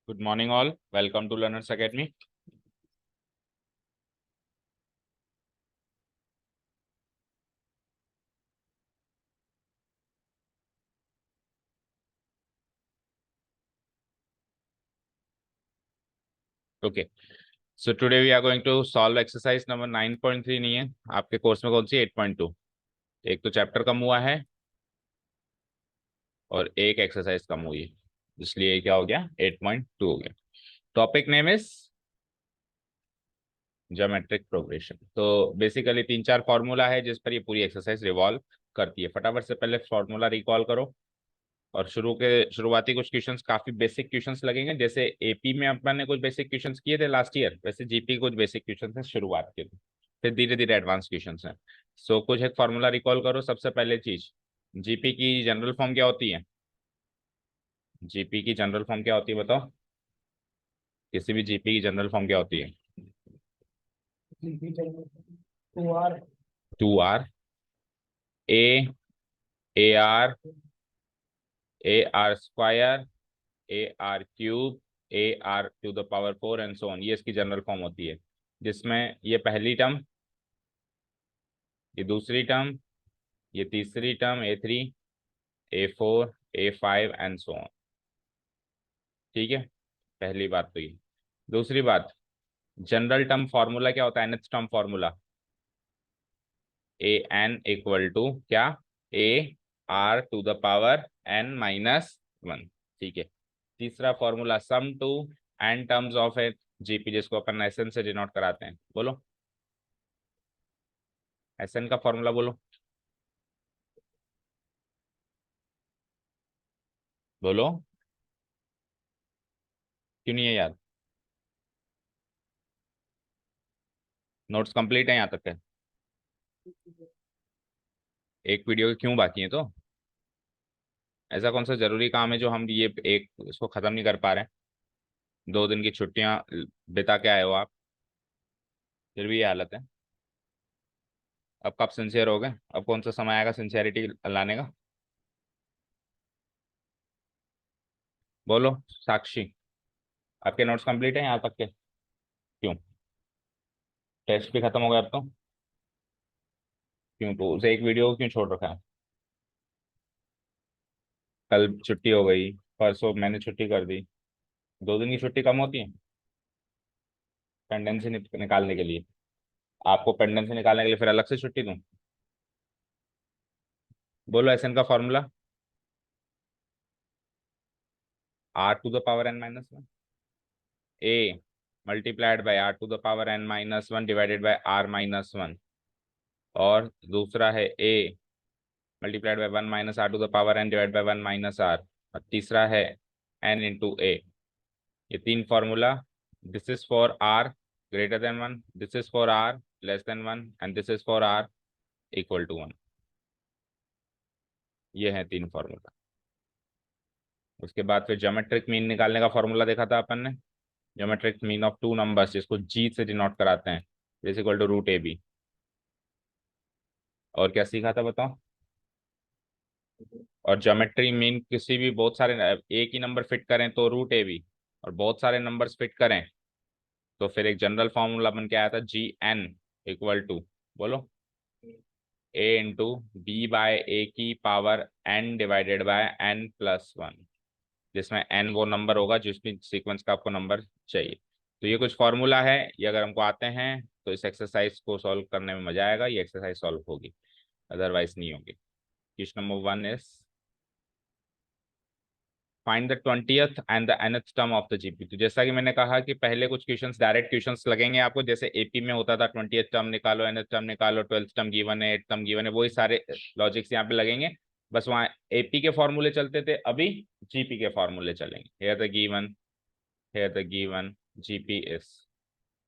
Good morning all. Welcome to Learners Academy. Okay. So today we are going to solve exercise number 9.3 नहीं है आपके course में कौन सी 8.2 एक तो चैप्टर कम हुआ है और एक एक्सरसाइज कम हुई है इसलिए क्या हो गया 8.2 हो गया। Topic name is geometric progression. तो बेसिकली तीन चार फॉर्मूला है जिस पर ये पूरी एक्सरसाइज रिवॉल्व करती है। फटाफट से पहले फॉर्मूला रिकॉल करो और शुरुआती कुछ क्वेश्चंस काफी बेसिक क्वेश्चंस लगेंगे। जैसे एपी में अपन ने कुछ बेसिक क्वेश्चंस किए थे लास्ट ईयर, वैसे जीपी कुछ बेसिक क्वेश्चंस हैं शुरुआत के, फिर धीरे धीरे एडवांस क्वेश्चंस हैं। सो कुछ एक फॉर्मूला रिकॉल करो। सबसे पहले चीज, जीपी की जनरल फॉर्म क्या होती है? जीपी की जनरल फॉर्म क्या होती है बताओ? किसी भी जीपी की जनरल फॉर्म क्या होती है? 2R 2R a r square r cube to the power 4 and so on. ये इसकी जनरल फॉर्म होती है, जिसमें ये पहली टर्म, ये दूसरी टर्म, ये तीसरी term A3 A4 A5 and so on. ठीक है, पहली बात तो ये। दूसरी बात, जनरल टर्म फॉर्मूला क्या होता है? nth term formula an equal to क्या? a r to the power n-1। ठीक है। तीसरा formula sum to n terms of a GP, जिसको अपन एसएन से डिनोट कराते हैं। बोलो एसएन का फॉर्मूला बोलो, बोलो। क्यों नहीं है याद? नोट्स कंप्लीट है यहाँ तक है? एक वीडियो के क्यों बाकी है? तो ऐसा कौन सा जरूरी काम है जो हम ये एक इसको खत्म नहीं कर पा रहे हैं? 2 दिन की छुट्टियां बिता के आए हो आप, फिर भी ये हालत है। अब कब सिंसियर हो गए? अब कौन सा समय आएगा सिंसियरिटी लाने का? बोलो साक्षी, आपके नोट्स कंप्लीट है यहाँ तक के? क्यों? टेस्ट भी खत्म हो गया अब तो? क्यों? तो उसे एक वीडियो को क्यों छोड़ रखा है? कल छुट्टी हो गई, परसों मैंने छुट्टी कर दी। 2 दिन की छुट्टी कम होती है पेंडेंसी निकालने के लिए? आपको पेंडेंसी निकालने के लिए फिर अलग से छुट्टी दूं? बोलो एसएन का formula r⁻n-1 a multiplied by r⁻n-1 divided by r-1, और दूसरा है a multiplied by 1 - r⁻n divide by 1 - r, और तीसरा है n इंटू a। ये तीन formula, this is for r greater than 1, this is for r less than 1 and this is for r equal to 1। ये है तीन फॉर्मूला। उसके बाद फिर ज्योमेट्रिक मीन निकालने का फॉर्मूला देखा था अपन ने। Geometric mean of two numbers, जिसको जी से डिनोट कराते हैं, is equal to root AB। और क्या सीखा था बताओ? और ज्योमेट्री मीन किसी भी बहुत सारे एक ही नंबर फिट करें तो रूट AB, और बहुत सारे नंबर्स फिट करें तो फिर एक जनरल फॉर्मूला बन के आया था GN इक्वल टू, बोलो, A इंटू बी बाय ए की power n divided by n+1, जिसमें n वो नंबर होगा जिसमें सीक्वेंस का आपको नंबर चाहिए। तो ये कुछ फॉर्मूला है, ये अगर हमको आते हैं तो इस एक्सरसाइज को सॉल्व करने में मजा आएगा। ये एक्सरसाइज सॉल्व होगी, अदरवाइज नहीं होगी। Question number 1 is find the 20th and the nth term of the GP. तो जैसा कि मैंने कहा कि पहले कुछ क्वेश्चंस डायरेक्ट क्वेश्चंस लगेंगे आपको, जैसे एपी में होता था 20th टर्म निकालो, nth टर्म निकालो, 12th टर्म गिवन है, 8th टर्म गिवन है, वही सारे लॉजिक्स यहाँ पे लगेंगे। बस वहाँ एपी के फॉर्मूले चलते थे, अभी जीपी के फॉर्मूले चलेंगे। Here the given, here the given, GP is.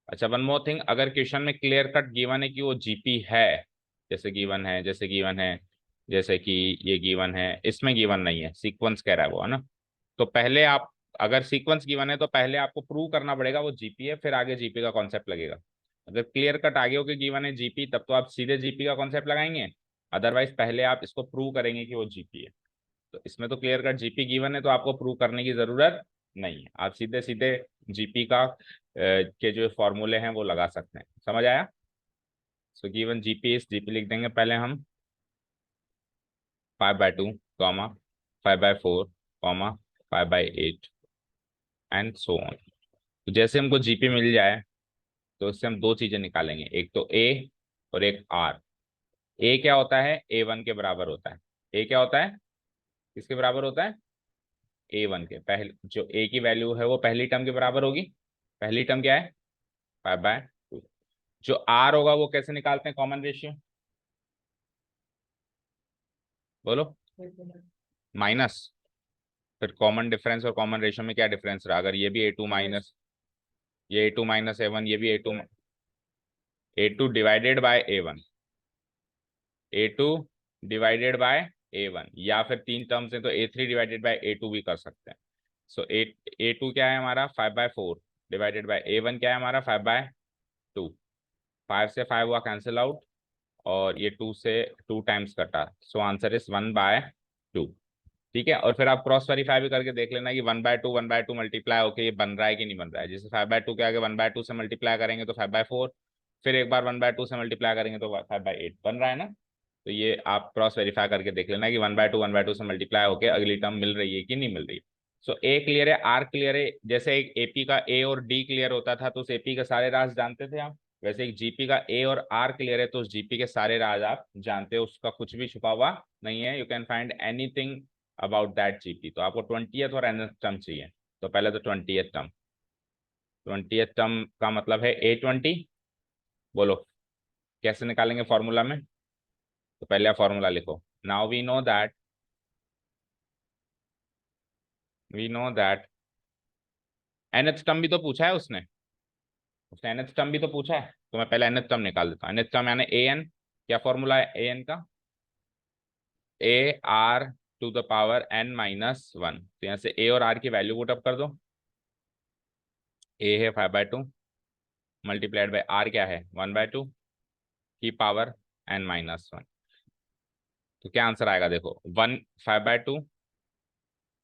अच्छा वन मोर थिंग, अगर क्वेश्चन में क्लियर कट गिवन है कि वो जीपी है, जैसे गिवन है, जैसे गिवन है, जैसे कि ये गिवन है, इसमें गिवन नहीं है, सीक्वेंस कह रहा है वो, है ना? तो पहले आप, अगर सीक्वेंस गिवन है तो पहले आपको प्रूव करना पड़ेगा वो जीपी है, फिर आगे जीपी का कॉन्सेप्ट लगेगा। अगर क्लियर कट आगे होकर गिवन है जीपी, तब तो आप सीधे जीपी का कॉन्सेप्ट लगाएंगे। अदरवाइज पहले आप इसको प्रूव करेंगे कि वो जीपी है। तो इसमें तो क्लियर कट जीपी गिवन है तो आपको प्रूव करने की जरूरत नहीं है। आप सीधे सीधे जीपी का के जो फॉर्मूले हैं वो लगा सकते हैं। समझ आया? So given GP is, GP लिख देंगे पहले हम 5/2 comma 5/4 comma 5/8 and so on. तो जैसे हमको जीपी मिल जाए तो इससे हम दो चीजें निकालेंगे, एक तो ए और एक आर। ए क्या होता है? A1 के बराबर होता है। ए क्या होता है? किसके बराबर होता है? A1 के। पहले जो ए की वैल्यू है वो पहली टर्म के बराबर होगी। पहली टर्म क्या है? 5/2। जो आर होगा वो कैसे निकालते हैं कॉमन रेशियो? बोलो। माइनस। फिर कॉमन डिफरेंस और कॉमन रेशियो में क्या डिफरेंस रहा? अगर ये भी A2 माइनस, ये A2 माइनस A1, ये भी A2 divided by A1, A2 divided by A1, या फिर तीन टर्म्स हैं तो A3 डिवाइडेड बाय A2 भी कर सकते हैं। सो A2 क्या है हमारा? 5/4 डिवाइडेड बाय A1 क्या है हमारा? 5/2। 5 से 5 हुआ कैंसिल आउट, और ये 2 से 2 टाइम्स कटा, सो आंसर इज 1/2। ठीक है, और फिर आप क्रॉस वेरीफाई भी करके देख लेना कि 1/2 मल्टीप्लाई होके ये बन रहा है कि नहीं बन रहा है। जैसे 5/2 के आगे 1/2 से मल्टीप्लाई करेंगे तो 5/4, फिर एक बार 1/2 से मल्टीप्लाई करेंगे तो 5/8 बन रहा है ना। तो ये आप क्रॉस वेरीफाई करके देख लेना कि 1/2 से मल्टीप्लाई होके अगली टर्म मिल रही है कि नहीं मिल रही है। सो ए क्लियर है, आर क्लियर है। जैसे एक एपी का ए और डी क्लियर होता था तो उस एपी के सारे राज जानते थे आप, वैसे एक जीपी का ए और आर क्लियर है तो उस जीपी के सारे राज आप जानते हो, उसका कुछ भी छुपा हुआ नहीं है। You can find anything about that GP. तो आपको 20th और nth टर्म चाहिए, तो पहले तो 20th टर्म। 20th टर्म का मतलब है A20। बोलो कैसे निकालेंगे फॉर्मूला में? तो पहले आप फॉर्मूला लिखो। Now we know that nth term भी तो पूछा है उसने, nth टर्म भी तो पूछा है, तो मैं पहले nth टर्म निकाल देता हूँ। nth टर्म यानी an। क्या फॉर्मूला है an का? AR⁴ तो यहाँ से a और r की वैल्यू पुट अप कर दो। a है 5/2 मल्टीप्लाइड बाय r क्या है? 1/2 की पावर n-1। तो क्या आंसर आएगा? देखो 1 5/2,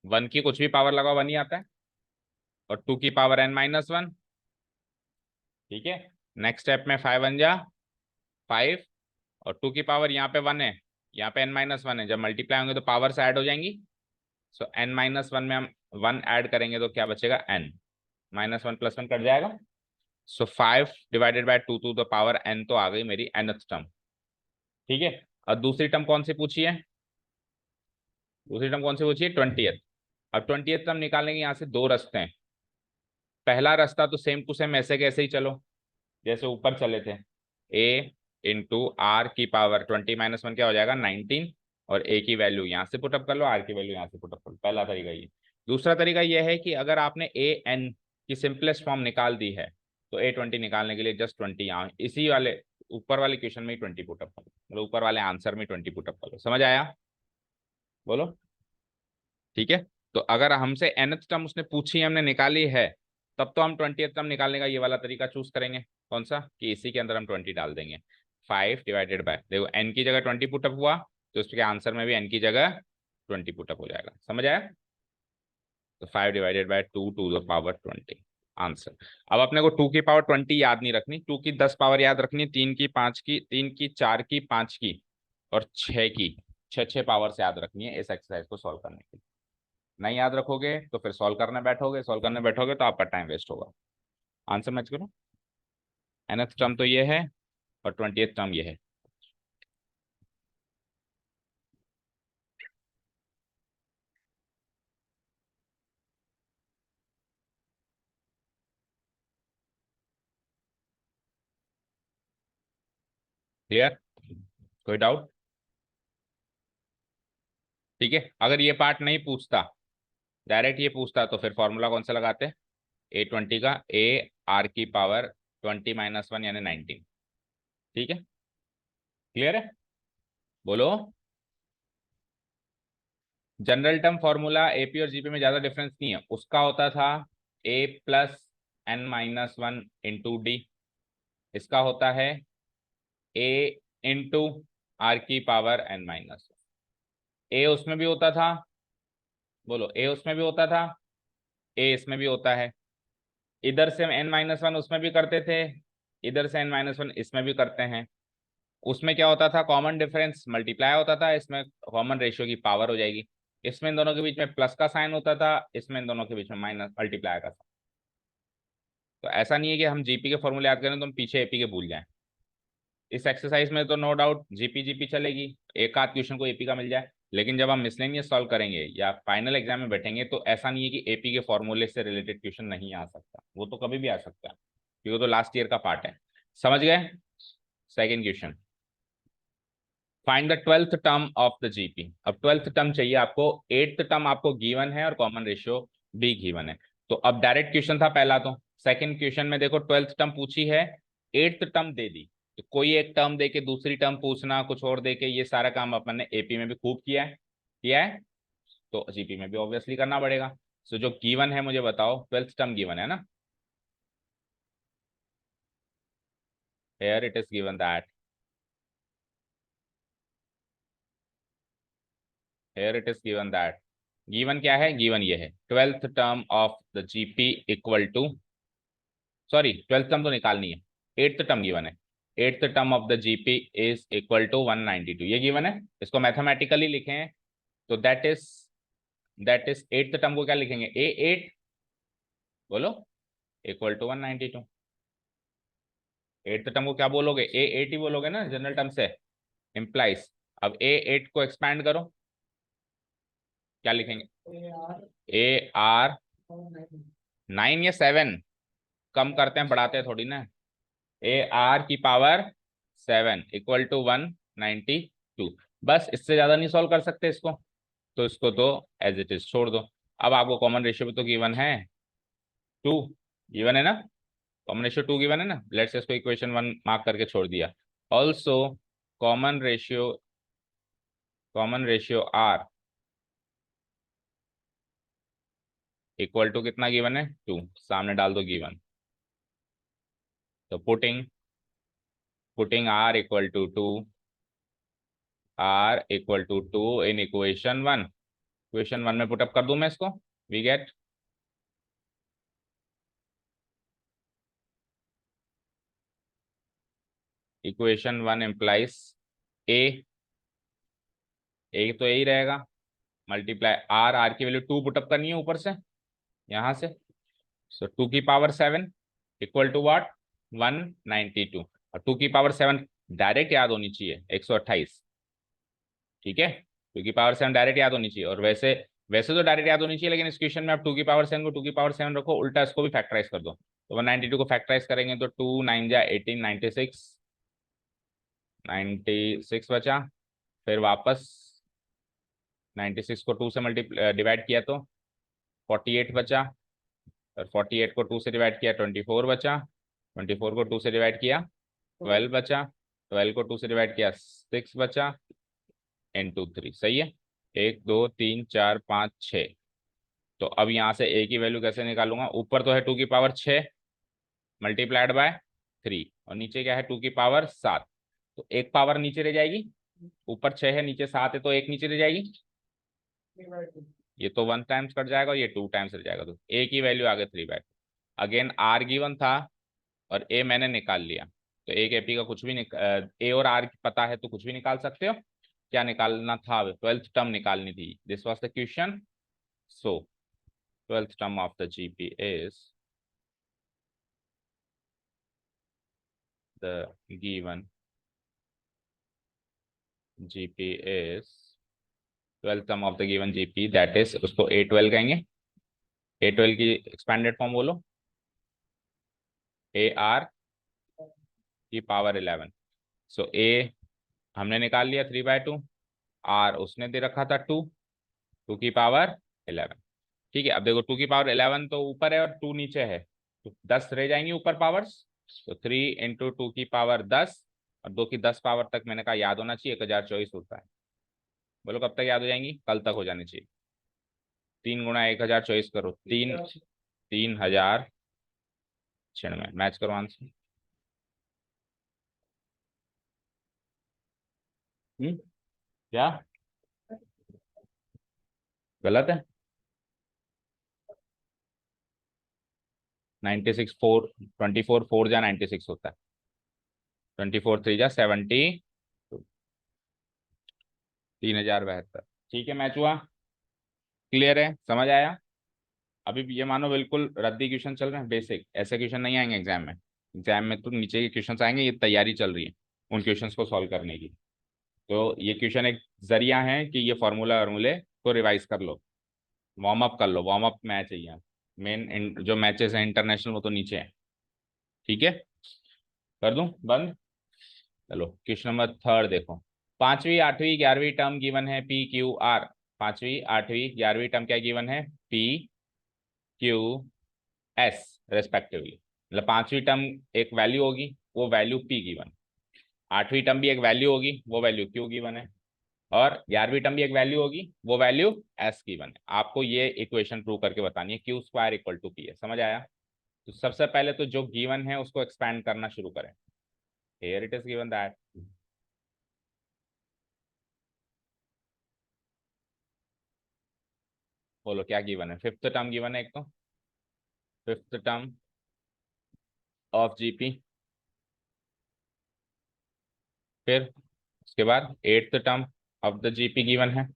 1 की कुछ भी पावर लगाओ 1 ही आता है, और 2 की पावर n-1। ठीक है, नेक्स्ट स्टेप में 5 और 2 की पावर यहाँ पे 1 है, यहाँ पे n-1 है। जब मल्टीप्लाई होंगे तो पावर से ऐड हो जाएंगी। सो n-1 में हम 1 ऐड करेंगे तो क्या बचेगा? n। -1 + 1 कट जाएगा। So 5 divided by 2 to the power n, तो आ गई मेरी nth टर्म। ठीक है, और दूसरी टर्म कौन सी पूछी है? दूसरी टर्म कौन सी पूछी है? 20th। अब 20th टर्म निकालने के यहाँ से दो रास्ते हैं। पहला रास्ता तो सेम टू सेम ऐसे कैसे ही चलो जैसे ऊपर चले थे। A × R⁴ क्या हो जाएगा? 19, और ए की वैल्यू यहाँ से पुटअप कर लो, आर की वैल्यू यहाँ से पुटअप कर लो। पहला तरीका ये। दूसरा तरीका यह है कि अगर आपने an की सिंपलेस्ट फॉर्म निकाल दी है तो A20 निकालने के लिए जस्ट 20 यहाँ इसी वाले ऊपर वाले क्वेश्चन में ही 20 पुटअप कर लो, मतलब ऊपर वाले आंसर में 20 पुटअप कर लो। समझ आया? बोलो। ठीक है, तो अगर हमसे nth टर्म उसने पूछी, हमने निकाली है, तब तो हम 20th टर्म निकालने का ये वाला तरीका चूज करेंगे। कौन सा? कि इसी के अंदर हम 20 डाल देंगे। 5 डिवाइडेड बाय, देखो n की जगह 20 पुटअप हुआ तो इसके आंसर में भी n की जगह 20 पुटअप हो जाएगा। समझ आया? तो 5 divided by 2 to the power 20 answer. अब अपने को 2 की पावर 20 याद नहीं रखनी, 2 की 10 पावर याद रखनी, 3 की 5 की, 3 की 4 की 5 की और 6 की, 6 पावर से याद रखनी है इस एक्सरसाइज को सॉल्व करने के लिए। नहीं याद रखोगे तो फिर सॉल्व करने बैठोगे तो आपका टाइम वेस्ट होगा। आंसर मैच करो। nth टर्म तो ये है और 20th टर्म ये है। क्लियर? कोई डाउट? ठीक है, अगर ये पार्ट नहीं पूछता, डायरेक्ट ये पूछता, तो फिर फॉर्मूला कौन सा लगाते? A20 का AR⁴ यानी 19। ठीक है, क्लियर है? बोलो। जनरल टर्म फॉर्मूला एपी और जीपी में ज्यादा डिफरेंस नहीं है, उसका होता था A+n-1 × D। इसका होता है A × R⁴ n-1। ए उसमें भी होता था, बोलो, ए उसमें भी होता था ए इसमें भी होता है, इधर से हम n-1 उसमें भी करते थे, इधर से n-1 इसमें भी करते हैं। उसमें क्या होता था, कॉमन डिफरेंस मल्टीप्लाई होता था, इसमें कॉमन रेशियो की पावर हो जाएगी। इसमें इन दोनों के बीच में प्लस का साइन होता था, इसमें इन दोनों के बीच में माइनस मल्टीप्लाई का साइन। तो ऐसा नहीं है कि हम जीपी के फॉर्मूले याद करें तो हम पीछे एपी के भूल जाएं। इस एक्सरसाइज में तो नो डाउट जीपी जीपी चलेगी, एक आध क्वेश्चन को एपी का मिल जाए, लेकिन जब हम मिसलेनियस सॉल्व करेंगे या फाइनल एग्जाम में बैठेंगे तो ऐसा नहीं है कि एपी के फॉर्मूले से रिलेटेड क्वेश्चन नहीं आ सकता, वो तो कभी भी आ सकता है क्योंकि वो तो लास्ट ईयर का पार्ट है। समझ गए? Second question, find the twelfth term of the GP. अब ट्वेल्थ टर्म चाहिए आपको, एट्थ टर्म आपको गिवन है और कॉमन रेशियो भी गिवन है। तो अब डायरेक्ट क्वेश्चन था पहला, तो सेकंड क्वेश्चन में देखो ट्वेल्थ टर्म पूछी है, एट्थ टर्म दे दी, तो कोई एक टर्म दे के दूसरी टर्म पूछना, कुछ और दे के, ये सारा काम अपन ने एपी में भी खूब किया है तो जीपी में भी ऑब्वियसली करना पड़ेगा। सो जो गिवन है मुझे बताओ, ट्वेल्थ टर्म गिवन है ना, here it is given that, here it is given that, given क्या है, गिवन ये है twelfth term of the GP equal to, sorry twelfth term तो निकालनी है, एट्थ टर्म गिवन है, eighth term of the GP is equal to 192, ये given है, इसको मैथमेटिकली लिखें तो दैट इज एट्थ टर्म को क्या लिखेंगे, ए एट, बोलो, इक्वल टू 192। एट्थ टर्म को क्या बोलोगे, ए एट ही बोलोगे ना जनरल टर्म से, इंप्लाइज। अब ए एट को एक्सपैंड करो, क्या लिखेंगे, ए आर 9 या 7, कम करते हैं बढ़ाते हैं थोड़ी ना, ए आर की पावर 7 इक्वल टू 192। बस इससे ज्यादा नहीं सॉल्व कर सकते इसको, तो इसको तो एज इट इज छोड़ दो। अब आपको कॉमन रेशियो भी तो गिवन है, 2 गिवन है ना, कॉमन रेशियो 2 गिवन है ना, लेट्स इसको इक्वेशन 1 मार्क करके छोड़ दिया। Also common ratio r equal to कितना गिवन है, 2, सामने डाल दो गिवन, तो putting r equal to 2, r equal to 2 in equation 1 में पुटअप कर दूं मैं इसको, we get equation 1 implies a, a तो यही रहेगा, मल्टीप्लाई आर की वैल्यू 2 पुटअप करनी है ऊपर से यहां से, सो 2 की पावर 7 इक्वल टू व्हाट, 192, और 2 की पावर 7 डायरेक्ट याद होनी चाहिए 128, ठीक है, 2 की पावर 7 डायरेक्ट याद होनी चाहिए, और वैसे वैसे तो डायरेक्ट याद होनी चाहिए, लेकिन इस क्वेश्चन में आप 2 की पावर 7 को 2 की पावर 7 रखो, उल्टा इसको भी फैक्टराइज कर दो, तो 192 को फैक्टराइज करेंगे तो 2 9 जा 18, 96 बचा, फिर वापस 96 को 2 से डिवाइड किया तो 48 बचा, और 48 को 2 से डिवाइड किया 24 बचा, 24 को 2 से डिवाइड किया 12 बचा, 12 को 2 से डिवाइड किया 6 बचा, इंटू 3, सही है, 1 2 3 4 5 6। तो अब यहाँ से ए की वैल्यू कैसे निकालूंगा, ऊपर तो है 2 की पावर 6 मल्टीप्लाइड बाय 3, और नीचे क्या है 2 की पावर 7, तो एक पावर नीचे रह जाएगी, ऊपर 6 है नीचे 7 है, तो एक नीचे रह जाएगी, ये तो 1 टाइम्स कट जाएगा और ये 2 टाइम्स रह जाएगा, तो ए की वैल्यू आ गई 3/2। अगेन आर गिवन था और ए मैंने निकाल लिया, तो एक एपी का कुछ भी ए और आर पता है तो कुछ भी निकाल सकते हो, क्या निकालना था, ट्वेल्थ टर्म निकालनी थी, this was the question. So twelfth term of the GP is the given GP is twelfth term of the given GP, that is, उसको A12 कहेंगे, A12 की एक्सपैंडेड फॉर्म बोलो, ए आर की power 11। सो ए हमने निकाल लिया 3/2, आर उसने दे रखा था 2, 2 की पावर 11, ठीक है। अब देखो 2 की पावर 11 तो ऊपर है और 2 नीचे है, तो 10 रह जाएंगी ऊपर पावर्स, तो 3 इंटू 2 की पावर 10, और 2 की 10 पावर तक मैंने कहा याद होना चाहिए, 1024 होता है, बोलो कब तक याद हो जाएंगी, कल तक हो जानी चाहिए, 3 गुणा 1024 करो, 3096, मैच करो आंसर। क्या गलत है, 96 4 24 4 जा 96 होता है, 24 3 जा 70, 3072। ठीक है, मैच हुआ, क्लियर है, समझ आया। अभी ये मानो बिल्कुल रद्दी क्वेश्चन चल रहे हैं, बेसिक, ऐसे क्वेश्चन नहीं आएंगे एग्जाम में। एग्जाम में तो नीचे के क्वेश्चन आएंगे, ये तैयारी चल रही है उन क्वेश्चंस को सॉल्व करने की। तो ये क्वेश्चन एक जरिया है कि ये फॉर्मूला वार्मूले को रिवाइज कर लो, वार्म अप कर लो, वार्म अप मैच है ये। मेन जो मैचेस हैं इंटरनेशनल वो तो नीचे है। ठीक है, कर दूं बंद। चलो क्वेश्चन नंबर थर्ड देखो। पांचवी आठवीं ग्यारहवीं टर्म गिवन है पी क्यू आर। पांचवी आठवीं ग्यारहवीं टर्म क्या गिवन है, पी क्यू एस रेस्पेक्टिवली। मतलब पांचवी टर्म एक वैल्यू होगी, वो वैल्यू पी गिवन। आठवीं टर्म भी एक वैल्यू होगी, वो वैल्यू क्यू गिवन है। और ग्यारहवीं टर्म भी एक वैल्यू होगी, वो वैल्यू एस गिवन है। आपको ये इक्वेशन प्रूव करके बतानी है, q square equal to p है। समझ आया। तो सबसे पहले तो जो गिवन है उसको एक्सपैंड करना शुरू करें। Here it is given that बोलो क्या गिवन है। फिफ्थ टर्म गिवन है एक, तो फिफ्थ टर्म ऑफ जीपी, फिर उसके बाद eighth term of the GP given है,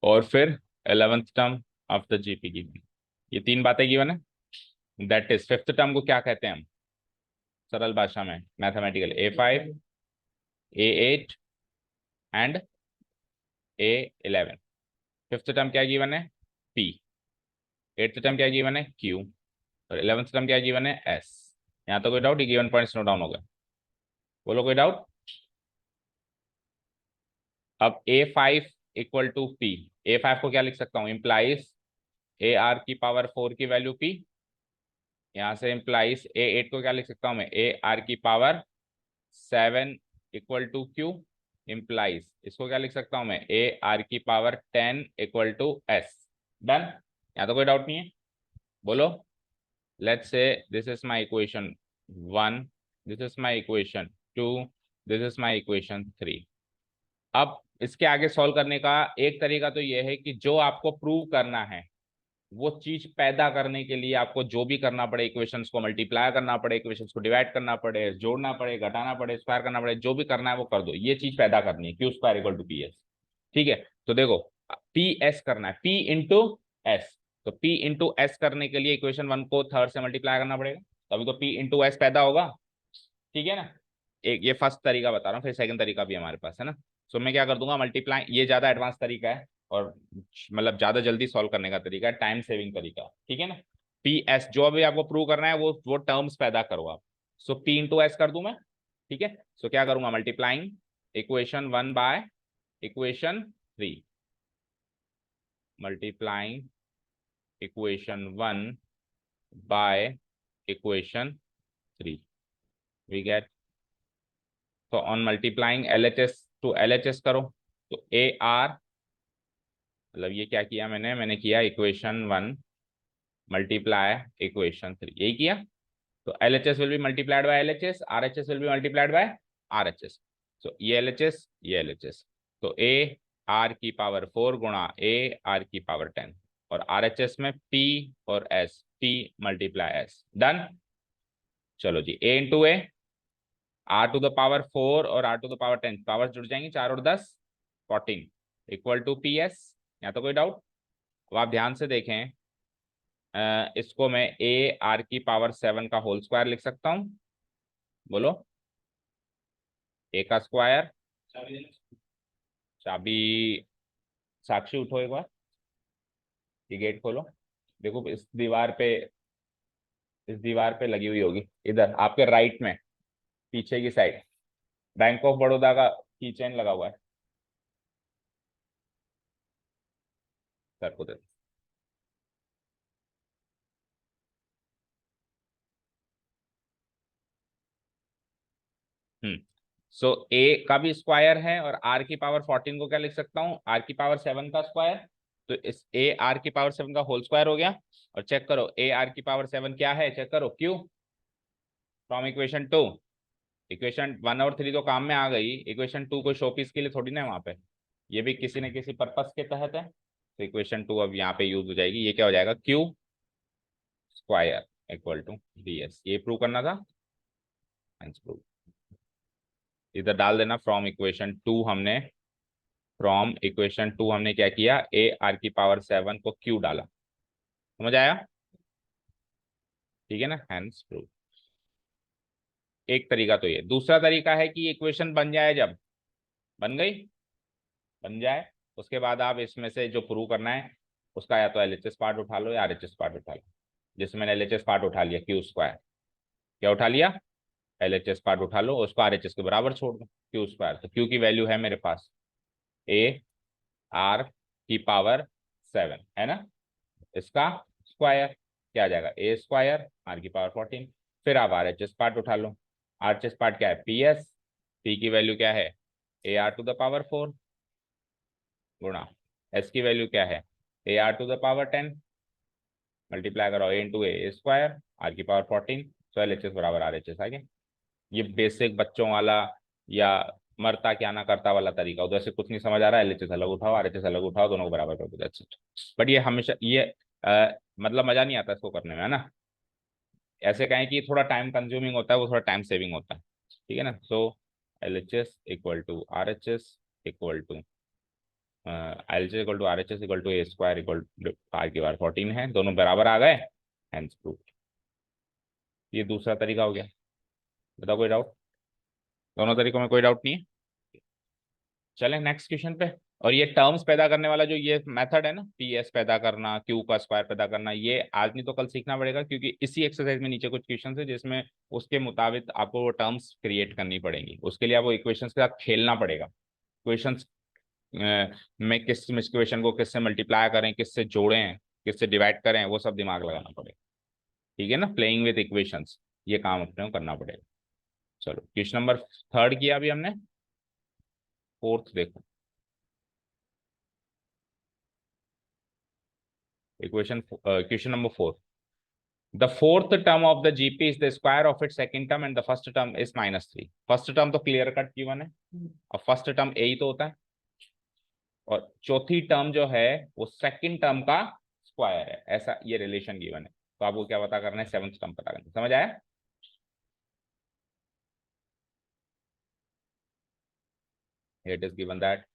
और फिर 11th term of the GP given. ये तीन बातें गिवन है। दैट इज फिफ्थ टर्म को क्या कहते हैं हम सरल भाषा में, mathematical, A5 A8 and A11। Fifth term क्या गिवन है, P। एट्थ टर्म क्या गिवन है, Q। और 11th टर्म क्या गिवन है, S। यहाँ तो कोई डाउट, ये गिवन पॉइंट्स नोट डाउन हो गए, बोलो कोई डाउट। अब A5 equal to P, A5 को क्या लिख सकता हूँ, इम्प्लाइज AR⁴ की वैल्यू P। यहाँ से इम्प्लाइज A8 को क्या लिख सकता हूँ मैं, AR⁴ equal to Q। Implies इसको क्या लिख सकता हूँ मैं, AR⁻10 equal to S। Done, यहाँ तो कोई डाउट नहीं है, बोलो। Let's say this is my equation 1, this is my equation 2, this is my equation 3। अब इसके आगे सॉल्व करने का एक तरीका तो यह है कि जो आपको प्रूव करना है वो चीज पैदा करने के लिए आपको जो भी करना पड़े, इक्वेशंस को मल्टीप्लाई करना पड़े, इक्वेशंस को डिवाइड करना पड़े, जोड़ना पड़े, घटाना पड़े, स्क्वायर करना पड़े, जो भी करना है वो कर दो। ये चीज पैदा करनी है, q square equal to p s. ठीक है, तो देखो पी एस करना है, पी इंटू एस। तो पी इंटू एस करने के लिए इक्वेशन 1 को थर्ड से मल्टीप्लाई करना पड़ेगा, तभी तो पी इंटू एस पैदा होगा। ठीक है ना। एक ये फर्स्ट तरीका बता रहा हूँ, फिर सेकंड तरीका भी हमारे पास है ना। सो मैं क्या कर दूंगा, मल्टीप्लाई, ये ज्यादा एडवांस तरीका है और मतलब ज्यादा जल्दी सॉल्व करने का तरीका है, टाइम सेविंग तरीका। ठीक है ना। पी एस जो भी आपको प्रूव करना है वो टर्म्स पैदा करो आप। सो पी इंटू एस कर दूं मैं। ठीक है, सो क्या करूंगा, multiplying equation 1 by equation 3, multiplying equation 1 by equation 3, we get. तो on multiplying LHS to LHS करो, तो AR, मतलब ये क्या किया मैंने किया इक्वेशन 1 मल्टीप्लाई इक्वेशन 3, यही किया। तो LHS will be multiplied by LHS, RHS will be multiplied by RHS। सो ये LHS, ये LHS, तो AR⁴ गुणा AR⁻10, और RHS में P और S, P multiply S। Done. चलो जी, A इंटू A, R⁴ और R⁻10 पावर जुड़ जाएंगी, 4 और 10 14 इक्वल टू PS। यहाँ तो कोई डाउट। अब आप ध्यान से देखें, इसको मैं AR⁻7 का होल स्क्वायर लिख सकता हूँ, बोलो। A का स्क्वायर, चाबी, साक्षी उठो एक बार, ये गेट खोलो। देखो इस दीवार पे लगी हुई होगी, इधर आपके राइट में पीछे की साइड, बैंक ऑफ बड़ौदा का की चेन लगा हुआ है। सर को दे दो। सो ए का भी स्क्वायर है, और R⁻14 को क्या लिख सकता हूँ, R⁻7 का स्क्वायर। तो इस AR⁻7 का होल स्क्वायर हो गया। और चेक करो AR⁻7 क्या है, चेक करो, क्यू फ्रॉम इक्वेशन 2। इक्वेशन 1 और 3 तो काम में आ गई, इक्वेशन 2 को शोपीस के लिए थोड़ी ना है वहां पे, ये भी किसी न किसी पर्पस के तहत है। तो इक्वेशन 2 अब यहाँ पे यूज हो जाएगी, ये क्या हो जाएगा, q square equal to ds, ये प्रूव करना था, हेंस प्रूव। इधर डाल देना फ्रॉम इक्वेशन टू, हमने फ्रॉम इक्वेशन टू हमने क्या किया, ए आर की पावर 7 को क्यू डाला, समझ आया, ठीक है ना, हेंस प्रूव। एक तरीका तो ये, दूसरा तरीका है कि इक्वेशन बन जाए, जब बन गई, बन जाए, उसके बाद आप इसमें से जो प्रूव करना है उसका या तो एलएचएस पार्ट उठा लो या आरएचएस पार्ट उठा लो। जिसमें मैंने एलएचएस पार्ट उठा लिया, क्यू स्क्वायर, क्या उठा लिया, एलएचएस पार्ट उठा लो, उसको आरएचएस के बराबर छोड़ दो, क्यू स्क्वायर। तो क्यू की वैल्यू है मेरे पास ए आर की पावर 7 है ना, इसका स्क्वायर क्या आ जाएगा, ए स्क्वायर आर की पावर 14। फिर आप आरएचएस पार्ट उठा लो, आरएचएस पार्ट क्या है, पी एस, पी की वैल्यू क्या है, a r to the power 4 गुणा एस की वैल्यू क्या है, a r to the power 10, multiply करो a into a square r की power 14। So L H S बराबर आर एच एस आ गया। ये बेसिक बच्चों वाला या मरता क्या ना करता वाला तरीका, उधर से कुछ नहीं समझ आ रहा है, एल एच एस अलग उठाओ, आर एच एस अलग उठाओ, दोनों को बराबर कर दो, दैट्स इट। बट ये हमेशा ये मतलब मजा नहीं आता इसको करने में, है ना। ऐसे कहें कि थोड़ा टाइम कंज्यूमिंग होता है, वो थोड़ा टाइम सेविंग होता है, ठीक है ना। So L H S equal to R H S equal to L H S equal to R H S equal to a square equal to R की पावर 14 है, दोनों बराबर आ गए, हेंस प्रूफ। ये दूसरा तरीका हो गया, बताओ कोई डाउट, दोनों तरीकों में कोई डाउट नहीं है। चलें नेक्स्ट क्वेश्चन पे। और ये टर्म्स पैदा करने वाला जो ये मेथड है ना, पी एस पैदा करना, क्यू का स्क्वायर पैदा करना, ये आज नहीं तो कल सीखना पड़ेगा, क्योंकि इसी एक्सरसाइज में नीचे कुछ क्वेश्चन है जिसमें उसके मुताबिक आपको वो टर्म्स क्रिएट करनी पड़ेंगी। उसके लिए आपको इक्वेशंस के साथ खेलना पड़ेगा, क्वेश्चंस में किस इक्वेशन को किससे मल्टीप्लाई करें, किससे जोड़ें, किससे डिवाइड करें, वो सब दिमाग लगाना पड़ेगा, ठीक है ना। प्लेइंग विद इक्वेशंस, ये काम अपने को करना पड़ेगा। चलो क्वेश्चन नंबर थर्ड किया अभी हमने, फोर्थ देखो, equation question number 4। The fourth term of the GP is the square of its second term and the first term is -3। First term तो क्लियर कट गिवन है, अब फर्स्ट टर्म ए ही तो होता है, और चौथी टर्म जो है वो सेकंड टर्म का स्क्वायर है, ऐसा ये रिलेशन गिवन है। तो आपको क्या पता करना है, सेवंथ टर्म पता करना है, समझ आया। It is given that,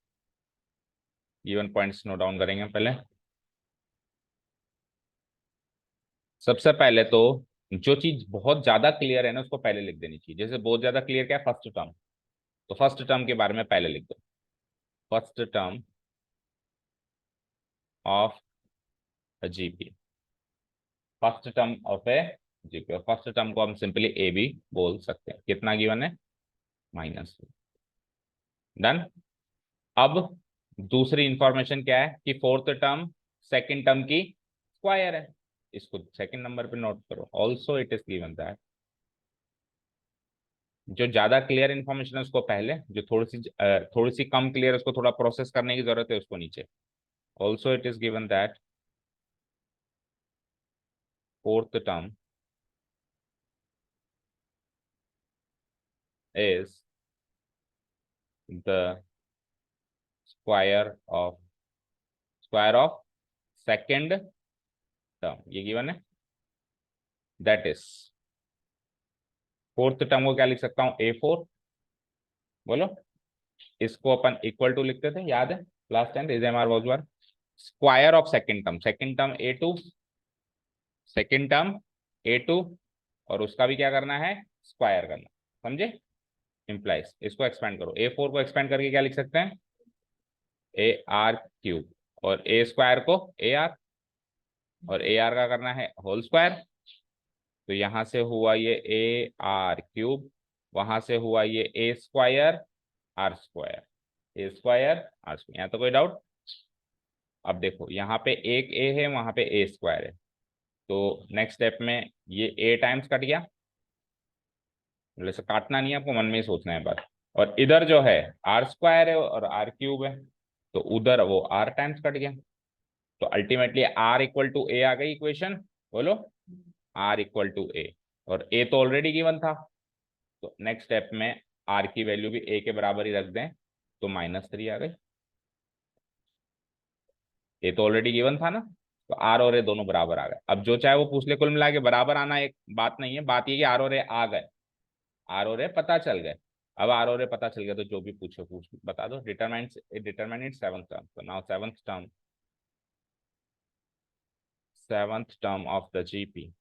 given points note down करेंगे पहले। सबसे पहले तो जो चीज बहुत ज्यादा क्लियर है ना उसको पहले लिख देनी चाहिए। जैसे बहुत ज्यादा क्लियर क्या है, फर्स्ट टर्म, तो फर्स्ट टर्म के बारे में पहले लिख दो, first term of GP, first term of a GP. और फर्स्ट टर्म को हम सिंपली ए भी बोल सकते हैं। कितना गिवन है, -3। डन। अब दूसरी इंफॉर्मेशन क्या है कि फोर्थ टर्म सेकंड टर्म की स्क्वायर है, इसको सेकंड नंबर पे नोट करो। Also it is given that, जो ज्यादा क्लियर इंफॉर्मेशन है उसको पहले, जो थोड़ी सी कम क्लियर है उसको थोड़ा प्रोसेस करने की जरूरत है, उसको नीचे। Also it is given that fourth term is the square of second term, ये गिवन है। दैट इज फोर्थ टर्म को क्या लिख सकता हूं, A4, बोलो। इसको अपन इक्वल टू लिखते थे, याद है last time, is m r was were square of second term A2, second term A2, और उसका भी क्या करना है, स्क्वायर करना, समझे। इंप्लाइज, इसको एक्सपेंड करो, A4 को एक्सपेंड करके क्या लिख सकते हैं, AR3, और ए स्क्वायर को AR, और AR का करना है होल स्क्वायर। तो यहां से हुआ ये AR3, वहां से हुआ ये A square R square, A square R square. यहाँ तो कोई डाउट। अब देखो यहाँ पे एक A है, वहां पे A स्क्वायर है, तो नेक्स्ट स्टेप में ये A टाइम्स कट गया, जैसे काटना नहीं है आपको, मन में ही सोचना है बस। और इधर जो है R स्क्वायर है और R3 है, तो उधर वो R टाइम्स कट गया। तो ultimately R equal to A आ गई इक्वेशन, बोलो R इक्वल टू A, और A तो ऑलरेडी गिवन था, तो नेक्स्ट स्टेप में R की वैल्यू भी A के बराबर ही रख दें, तो -3 आ गई। A तो ऑलरेडी गिवन था ना, तो आर और ए दोनों बराबर आ गए। अब जो चाहे वो पूछ ले, कुल मिला के बराबर आना एक बात नहीं है, बात ये कि आर और ए आ गए, आर और ए पता चल गए। अब आर और ए पता चल गया तो जो भी पूछो पूछ बता दो। डिटरमाइन इट सेवंथ टर्म, तो now seventh term of the GP,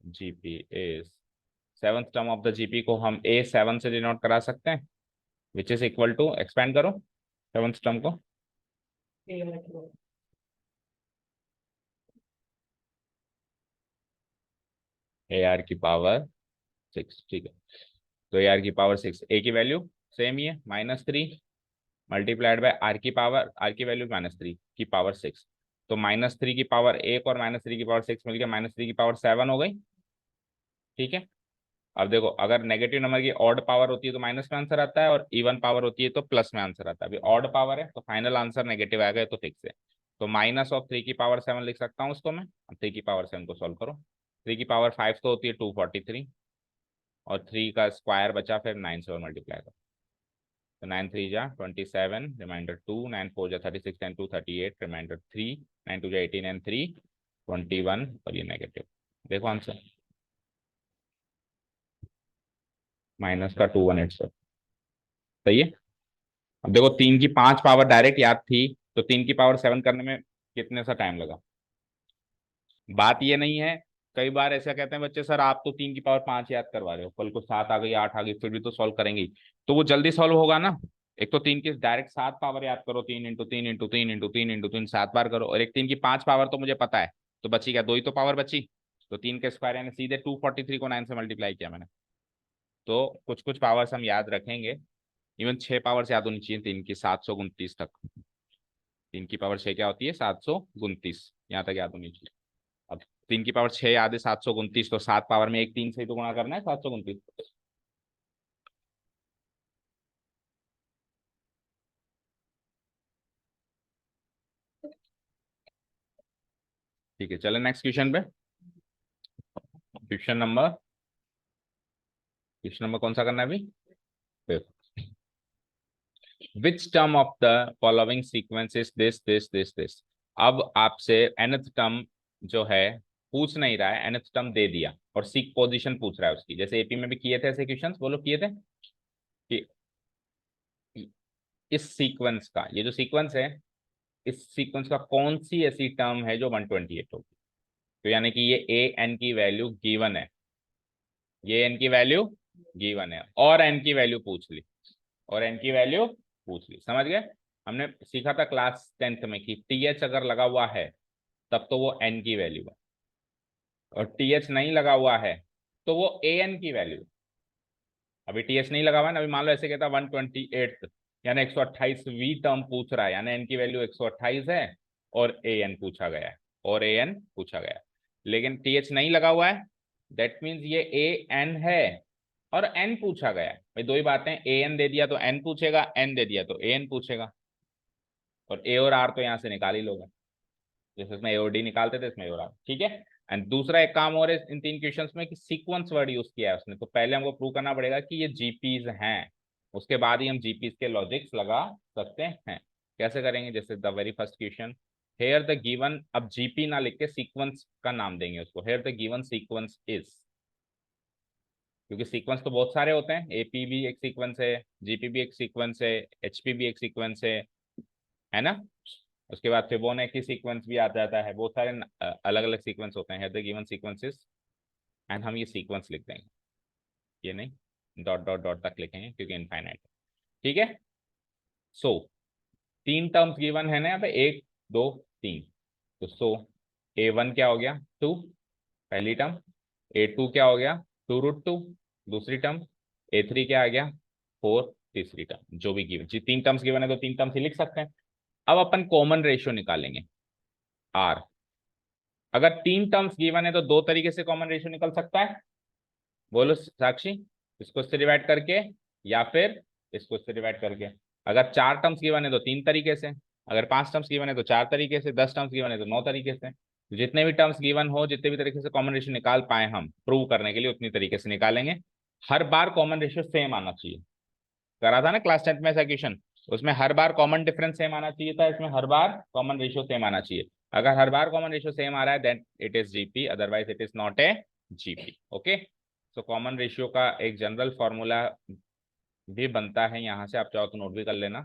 GP is, seventh term of the GP को हम A7 से डिनोट करा सकते हैं, which is equal to, expand करो सेवंथ टर्म को, AR⁶, ठीक है। तो AR⁶, ए की वैल्यू सेम ही है -3 मल्टीप्लाइड बाय आर की वैल्यू -3 की पावर 6, तो -3 की पावर 1 और -3 की पावर 6 मिलकर -3 की पावर 7 हो गई। ठीक है। अब देखो, अगर नेगेटिव नंबर की ऑड पावर होती है तो माइनस में आंसर आता है, और इवन पावर होती है तो प्लस में आंसर आता है। अभी ऑड पावर है तो फाइनल आंसर नेगेटिव आएगा, ये तो फिक्स है। तो -3 की पावर 7 लिख सकता हूँ उसको मैं। 3 की पावर 7 को सॉल्व करो। 3 की पावर 5 तो होती है 243, और 3 का स्क्वायर बचा, फिर 9 से और मल्टीप्लाई करो। तो 9 3 जा 27, रिमाइंडर 2, 9 4 जा 36, 10 2 38, रिमाइंडर 3, 9 2 जा 18 एंड 3 21, और ये नेगेटिव। देखो आंसर माइनस का 2187, सही है। अब देखो 3 की 5 पावर डायरेक्ट याद थी, तो 3 की पावर 7 करने में कितने सा टाइम लगा। बात ये नहीं है, कई बार ऐसा कहते हैं बच्चे, सर आप तो 3 की पावर 5 याद करवा रहे हो, कल को 7 आ गई 8 आ गई फिर भी तो सॉल्व करेंगे ही। तो वो जल्दी सॉल्व होगा ना। एक तो 3 की डायरेक्ट 7 पावर याद करो, 3 × 3 × 3 × 3 × 3 7 बार करो, और एक 3 की 5 पावर तो मुझे पता है, तो बची क्या, 2 ही तो पावर बची। तो 3 के स्क्वायर यानी सीधे 243 को 9 से मल्टीप्लाई किया मैंने। तो कुछ कुछ पावर्स हम याद रखेंगे। इवन 6 पावर्स याद होनी चाहिए 3 की 729 तक। 3 की पावर 6 क्या होती है, 729, यहाँ तक याद होनी चाहिए। अब 3 की पावर 6 याद है 729, तो 7 पावर में एक 3 से ही तो गुणा करना है 729। ठीक है, चले नेक्स्ट क्वेश्चन पे। क्वेश्चन नंबर क्वेश्चन नंबर कौन सा करना है अभी, which term of the following sequence is this. अब आपसे nth टर्म जो है पूछ नहीं रहा है, nth टर्म दे दिया और सीक पोजीशन पूछ रहा है उसकी, जैसे एपी में भी किए थे ऐसे क्वेश्चंस, बोलो किए थे कि इस सीक्वेंस का, ये जो सीक्वेंस है, इस सीक्वेंस का कौन सी ऐसी टर्म है जो 128 होगी। तो यानी कि ये ए एन की वैल्यू गिवन है, ये एन की वैल्यू गिवन है, और एन की वैल्यू पूछ ली, और एन की वैल्यू पूछ ली, समझ गए। हमने सीखा था क्लास 10th में कि टीएच अगर लगा हुआ है तब तो वो एन की वैल्यू है, और टीएच नहीं लगा हुआ है तो वो ए एन की वैल्यू है। अभी टीएच नहीं लगा हुआ है ना, अभी मान लो ऐसे कहता 128 यानी 128वीं टर्म पूछ रहा है, यानी एन की वैल्यू 128 है, और ए एन पूछा गया है, और ए एन पूछा गया है। लेकिन टीएच नहीं लगा हुआ है, दैट मीन्स ये ए एन है, और एन पूछा गया है। भाई दो ही बातें, ए एन दे दिया तो एन पूछेगा, एन दे दिया तो ए एन पूछेगा, और ए और आर तो यहाँ से निकाल ही लोगे, जैसे इसमें ए और डी निकालते थे इसमें ए और आर, ठीक है। एंड दूसरा एक काम और है इन 3 क्वेश्चंस में कि सीक्वेंस वर्ड यूज किया है उसने, तो पहले हमको प्रूव करना पड़ेगा कि ये जीपीज हैं, उसके बाद ही हम जीपीज के लॉजिक्स लगा सकते हैं। कैसे करेंगे, जैसे the very first question, here the given, अब जीपी ना लिख के सीक्वेंस का नाम देंगे उसको, here the given sequence is, क्योंकि सीक्वेंस तो बहुत सारे होते हैं, एपी भी एक सीक्वेंस है, जीपी भी एक सीक्वेंस है, एचपी भी एक सीक्वेंस है ना। उसके बाद फिबोनाची सीक्वेंस भी आ जाता है, बहुत सारे अलग अलग सीक्वेंस होते हैं, द गिवन सीक्वेंसेस, एंड हम ये सीक्वेंस लिख देंगे, ये नहीं डॉट डॉट डॉट तक लिखेंगे क्योंकि इनफाइनाइट है, ठीक है। सो 3 टर्म्स गिवन है ना यहाँ पे, 1 2 3, तो A1 क्या हो गया 2, पहली टर्म। A2 क्या हो गया 2√2, दूसरी टर्म। A3 क्या आ गया 4, तीसरी टर्म। जो भी गिवन, जी 3 टर्म्स गिवन है तो 3 टर्म्स ही लिख सकते हैं। अब अपन कॉमन रेशियो निकालेंगे R। अगर 3 टर्म्स गिवन है तो 2 तरीके से कॉमन रेशियो निकल सकता है, बोलो साक्षी, इसको इससे डिवाइड करके या फिर इसको इससे डिवाइड करके। अगर 4 टर्म्स गिवन है तो 3 तरीके से, अगर 5 टर्म्स गिवन है तो 4 तरीके से, 10 टर्म्स गिवन है तो 9 तरीके से। जितने भी टर्म्स गिवन हो, जितने भी तरीके से कॉमन रेशियो निकाल पाए हम प्रूव करने के लिए, उतनी तरीके से निकालेंगे। हर बार कॉमन रेशियो सेम आना चाहिए। करा था ना क्लास 10th में ऐसा क्वेश्चन, उसमें हर बार कॉमन डिफरेंस सेम आना चाहिए था, इसमें हर बार कॉमन रेशियो सेम आना चाहिए। अगर हर बार कॉमन रेशियो सेम आ रहा है then it is GP, otherwise it is not a GP. Okay, so common ratio का एक जनरल फॉर्मूला भी बनता है यहाँ से, आप चाहो तो नोट भी कर लेना।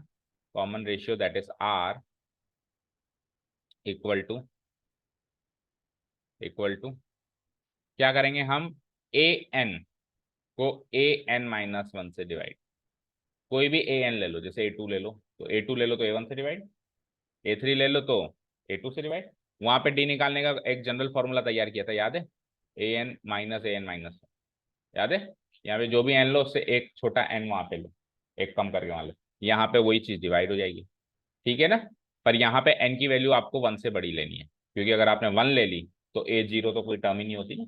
Common ratio that is r equal to क्या करेंगे हम, ए एन को ए एन माइनस वन से डिवाइड, कोई भी ए एन ले लो, जैसे ए टू ले लो तो ए टू ले लो तो ए वन से डिवाइड, ए थ्री ले लो तो ए टू से डिवाइड। वहां पे डी निकालने का एक जनरल फॉर्मूला तैयार किया था, याद है, ए एन माइनस, याद है। यहाँ पे जो भी एन लो उससे एक छोटा एन वहां पे लो, एक कम करके वहां लो, यहाँ पे वही चीज डिवाइड हो जाएगी, ठीक है ना। पर यहाँ पे एन की वैल्यू आपको वन से बड़ी लेनी है, क्योंकि अगर आपने वन ले ली तो ए जीरो तो कोई टर्म ही नहीं होती ना,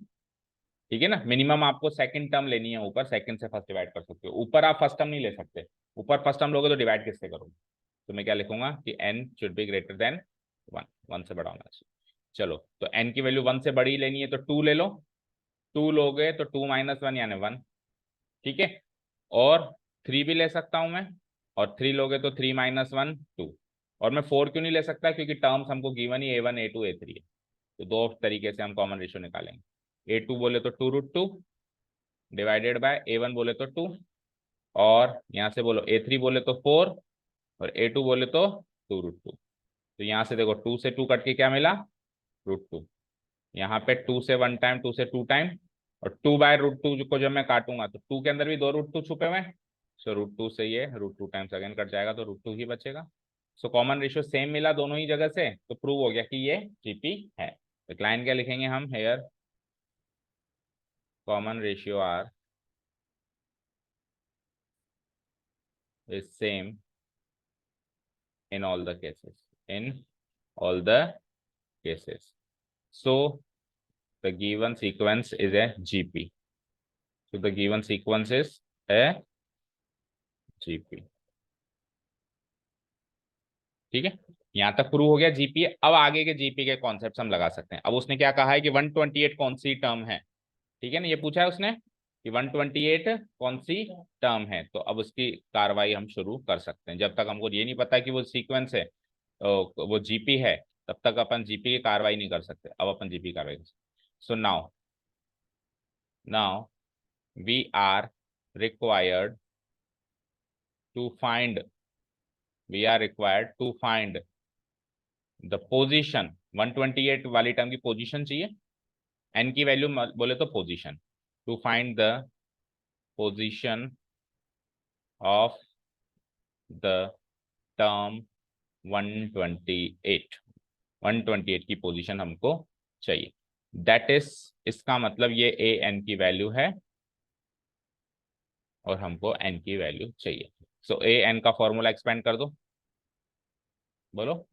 ठीक है ना। मिनिमम आपको सेकंड टर्म लेनी है ऊपर, सेकंड से फर्स्ट डिवाइड कर सकते हो, ऊपर आप फर्स्ट टर्म नहीं ले सकते, ऊपर फर्स्ट टर्म लोगे तो डिवाइड किससे करोगे। तो मैं क्या लिखूंगा कि n should be greater than one, one से बड़ा होना चाहिए। चलो, तो एन की वैल्यू वन से बड़ी लेनी है तो टू ले लो, टू लोगे तो टू माइनस वन यानी वन, ठीक है। और थ्री भी ले सकता हूं मैं, और थ्री लोगे तो थ्री माइनस वन टू। और मैं फोर क्यों नहीं ले सकता, क्योंकि टर्म्स हमको गिवन ही a one a two a three है। तो दो तरीके से हम कॉमन रेशियो निकालेंगे, ए टू बोले तो two root two divided by a one बोले तो टू, और यहाँ से बोलो ए थ्री बोले तो फोर, और ए टू बोले तो टू रूट टू। तो यहाँ से देखो टू से टू कट के क्या मिला, रूट टू। यहाँ पे टू से वन टाइम, टू से टू टाइम, और टू बाय रूट टू को जब मैं काटूंगा तो टू के अंदर भी दो रूट टू छुपे हुए हैं, सो रूट टू से ये रूट टू टाइम्स अगेन कट जाएगा तो रूट टू ही बचेगा। सो कॉमन रेशियो सेम मिला दोनों ही जगह से, तो प्रूव हो गया कि ये जीपी है। तो लाइन क्या लिखेंगे हम, here common ratio r is same in all the cases, in all the cases. So the given sequence is a GP. So the given sequence is a GP. ठीक है, यहां तक प्रूव हो गया जीपी। अब आगे के जीपी के कॉन्सेप्ट हम लगा सकते हैं। अब उसने क्या कहा है कि 128 कौन सी टर्म है, ठीक है ना, ये पूछा है उसने कि 128 कौन सी टर्म है, तो अब उसकी कार्रवाई हम शुरू कर सकते हैं। जब तक हमको ये नहीं पता कि वो सीक्वेंस है, वो जीपी है, तब तक अपन जीपी की कार्रवाई नहीं कर सकते। अब अपन जीपी कार्रवाई कर सकते। So now we are required to find we are required to find the position. 128 वाली टर्म की पोजीशन चाहिए, एन की वैल्यू बोले तो position, to find the position of the term 128, 128 की पोजीशन हमको चाहिए। दैट इज, इसका मतलब ये ए एन की वैल्यू है और हमको एन की वैल्यू चाहिए। सो ए एन का फॉर्मूला एक्सपेंड कर दो, बोलो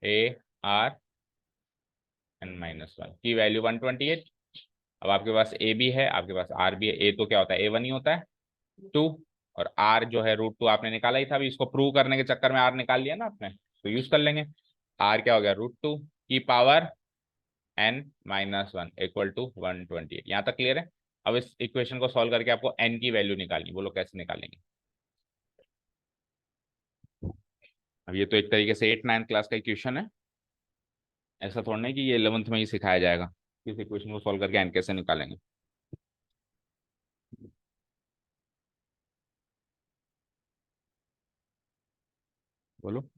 a r n minus one की वैल्यू 128। अब आपके पास ए भी है, आपके पास आर भी है। ए तो क्या होता है, ए वन ही होता है, टू, और आर जो है रूट टू आपने निकाला ही था, अभी इसको प्रूव करने के चक्कर में आर निकाल लिया ना आपने, तो यूज कर लेंगे। आर क्या हो गया, रूट टू की power n minus one equal to 128। यहाँ तक क्लियर है। अब इस इक्वेशन को सॉल्व करके आपको एन की वैल्यू निकालनी, बोलो कैसे निकालेंगे। अब ये तो एक तरीके से 8-9 क्लास का इक्वेशन है, ऐसा थोड़ा नहीं कि ये 11th में ही सिखाया जाएगा। इस इक्वेशन को सॉल्व करके एन कैसे निकालेंगे, बोलो।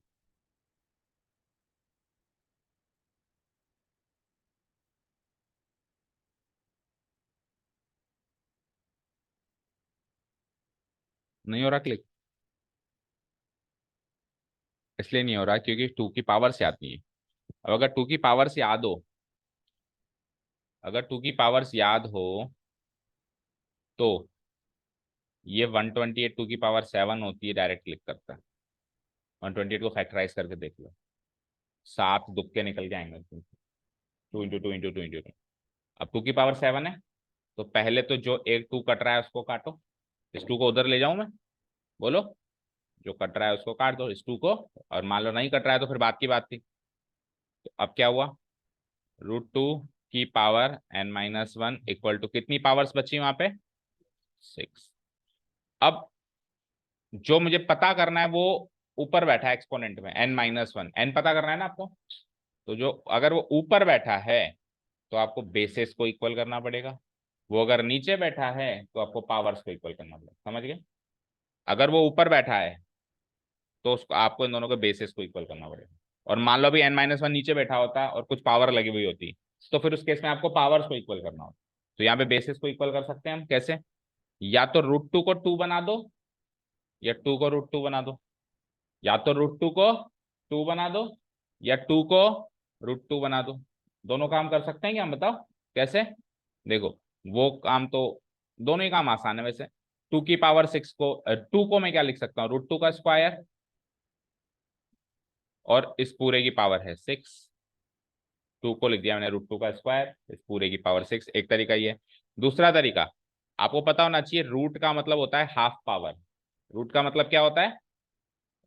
नहीं हो रहा क्लिक, इसलिए नहीं हो रहा क्योंकि टू की पावर से आती है। अब अगर टू की पावर से याद हो, अगर टू की पावर्स याद हो तो ये 128 टू की पावर 7 होती है, डायरेक्ट क्लिक करता है। 128 को फैक्टराइज करके देख लो, 7 दुक्के निकल के आएंगे, two into two into two into two. अब टू की पावर 7 है, तो पहले तो जो एक टू कट रहा है उसको काटो, इस टू को उधर ले जाऊं मैं, बोलो। जो कट रहा है उसको काट दो, इस टू को, और मान लो नहीं कट रहा है तो फिर बात की बात थी। तो अब क्या हुआ, रूट टू की power n minus one equal to कितनी पावर्स बची वहां पे, 6। अब जो मुझे पता करना है वो ऊपर बैठा है एक्सपोनेंट में, n-1, n पता करना है ना आपको। तो जो अगर वो ऊपर बैठा है तो आपको बेसिस को इक्वल करना पड़ेगा, वो अगर नीचे बैठा है तो आपको पावर्स को इक्वल करना पड़ेगा। समझ गए? अगर वो ऊपर बैठा है तो उसको आपको इन दोनों के बेसिस को इक्वल करना पड़ेगा। और मान लो अभी n-1 नीचे बैठा होता और कुछ पावर लगी हुई होती, तो फिर उस केस में आपको पावर्स को इक्वल करना होता। तो यहाँ पे बेसिस को इक्वल कर सकते हैं हम कैसे? या तो √2 को 2 बना दो, या 2 को √2 बना दो, या तो √2 को 2 बना दो, या 2 को √2 बना दो। दोनों काम कर सकते हैं क्या हम? बताओ कैसे। देखो, वो काम तो दोनों ही काम आसान है वैसे। 2 की पावर 6 को 2 को मैं क्या लिख सकता हूँ? √2 का स्क्वायर, और इस पूरे की पावर है 6। 2 को लिख दिया मैंने √2 का स्क्वायर, इस पूरे की पावर 6। एक तरीका ये। दूसरा तरीका आपको पता होना चाहिए, रूट का मतलब होता है हाफ पावर। रूट का मतलब क्या होता है?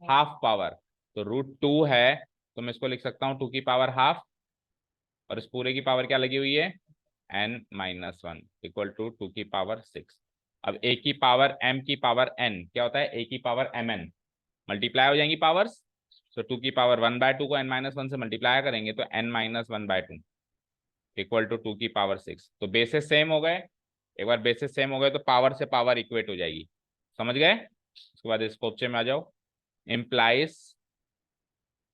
Half power. तो √2 है तो मैं इसको लिख सकता हूँ 2 की पावर ½ और इस पूरे की पावर क्या लगी हुई है? n-1 इक्वल टू 2 की पावर 6। अब a की पावर m की पावर n क्या होता है? a की पावर mn, मल्टीप्लाई हो जाएंगी पावर्स। तो 2 की पावर 1/2 को n-1 से मल्टीप्लाई करेंगे तो n-1/2 इक्वल टू 2 की पावर 6। तो बेसिस सेम हो गए। एक बार बेसिस सेम हो गए तो पावर से पावर इक्वेट हो जाएगी। समझ गए? उसके बाद इस क्वेश्चन में आ जाओ। इम्प्लाइज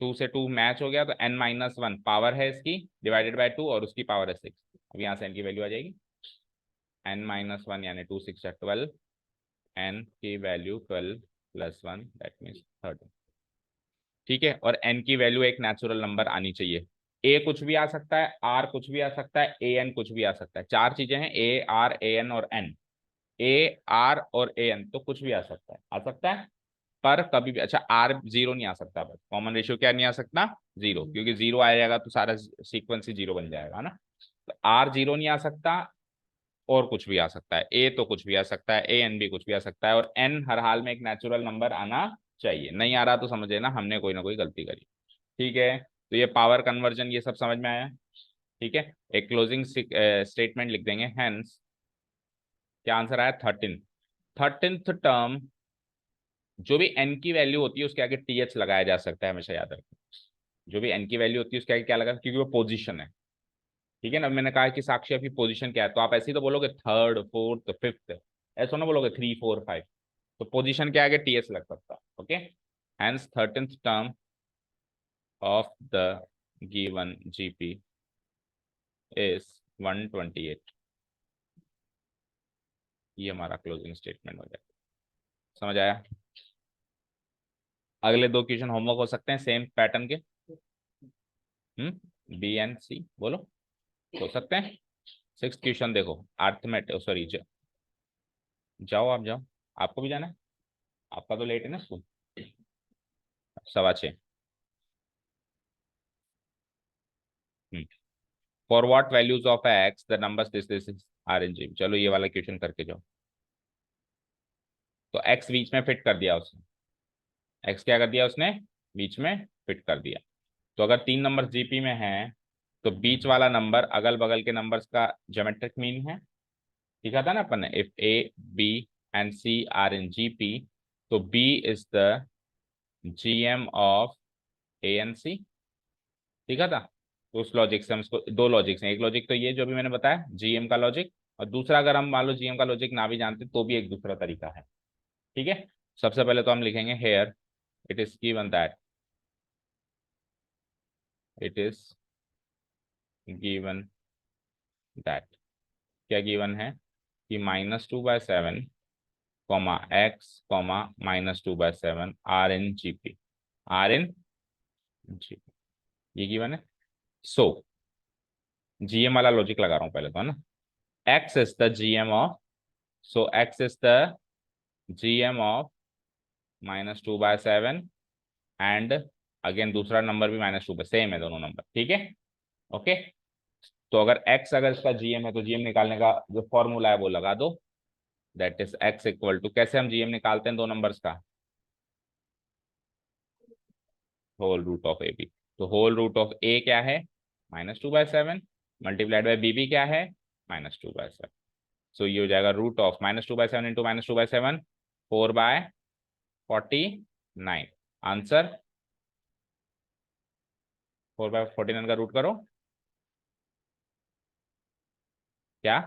2 से 2 मैच हो गया तो n-1 पावर है इसकी डिवाइडेड बाय 2 और उसकी पावर है 6। अब यहाँ से n की वैल्यू आ जाएगी n-1 यानी 2 6 12, n की वैल्यू 12 + 1 दैट मीन्स 13। ठीक है, और n की वैल्यू एक नेचुरल नंबर आनी चाहिए। a कुछ भी आ सकता है, r कुछ भी आ सकता है, an कुछ भी आ सकता है। चार चीजें हैं, a r an और n। a r और an तो कुछ भी आ सकता है पर कभी भी, अच्छा आर जीरो नहीं आ सकता, बस कॉमन रेशियो क्या नहीं आ सकता? जीरो, क्योंकि जीरो आ जाएगा तो सारा सीक्वेंस ही जीरो बन जाएगा ना। तो आर जीरो नहीं आ सकता, और कुछ भी आ सकता है। ए तो कुछ भी आ सकता है, ए एन भी कुछ भी आ सकता है, और एन हर हाल में एक नेचुरल नंबर आना चाहिए। नहीं आ रहा तो समझ लेना हमने कोई ना कोई गलती करी। ठीक है, तो ये पावर कन्वर्जन ये सब समझ में आया। ठीक है, एक क्लोजिंग स्टेटमेंट लिख देंगे। हेंस क्या आंसर आया? 13th टर्म, जो भी n की वैल्यू होती है उसके आगे th लगाया जा सकता है, हमेशा याद रखें। जो भी n की वैल्यू होती है उसके आगे क्या लगा? क्योंकि वो पोजीशन है। ठीक है ना, मैंने कहा कि साक्षी अभी पोजीशन क्या है, तो आप ऐसे ही तो बोलोगे थर्ड, फोर्थ, फिफ्थ, ऐसा ना बोलोगे 3 4 5। तो पोजीशन के आगे ts लग सकता है। Okay, hence 13th term of the given GP is 128। ये हमारा क्लोजिंग स्टेटमेंट हो जाएगा। समझ आया? अगले दो क्वेश्चन होमवर्क हो सकते हैं सेम पैटर्न के। बी एंड सी बोलो, हो सकते हैं। 6th क्वेश्चन देखो, अर्थमेट सॉरी जाओ आप जाओ, आपको भी जाना है, आपका तो लेट है ना school, 6:15। For what values of x the numbers this are in G. चलो ये वाला क्वेश्चन करके जाओ। तो एक्स बीच में फिट कर दिया उसने, एक्स क्या कर दिया उसने? बीच में फिट कर दिया। तो अगर 3 नंबर जीपी में हैं तो बीच वाला नंबर अगल बगल के नंबर्स का ज्योमेट्रिक मीन है। लिखा था ना अपन ने, if a b and c are in GP तो b is the GM of a and c. ठीक है था। तो उस लॉजिक से हम इसको, दो लॉजिक्स हैं, एक लॉजिक तो ये जो भी मैंने बताया जीएम का लॉजिक, और दूसरा अगर हम मान लो जीएम का लॉजिक ना भी जानते तो भी एक दूसरा तरीका है। ठीक है, सबसे पहले तो हम लिखेंगे here it is given that, it is given that, क्या गिवन है? कि -2/7 comma x comma -2/7 are in GP, are in GP, ये गिवन है। सो जीएम वाला लॉजिक लगा रहा हूं पहले तो, है ना। X is the GM of, so x is the GM of -2/7 and again दूसरा नंबर भी -2, सेम है दोनों नंबर। ठीक है, ओके। तो अगर x अगर इसका जीएम है तो जीएम निकालने का जो फॉर्मूला है वो लगा दो, that is x equal to, कैसे हम जीएम निकालते हैं दो नंबर्स का? Whole root of A B. तो होल रूट ऑफ ए क्या है? -2/7 मल्टीप्लाइड बाय बी भी क्या है? -2/7। सो ये हो जाएगा रूट ऑफ -2/7 इंटू -2/7, 4/4 49। आंसर 4/49 का रूट करो। क्या?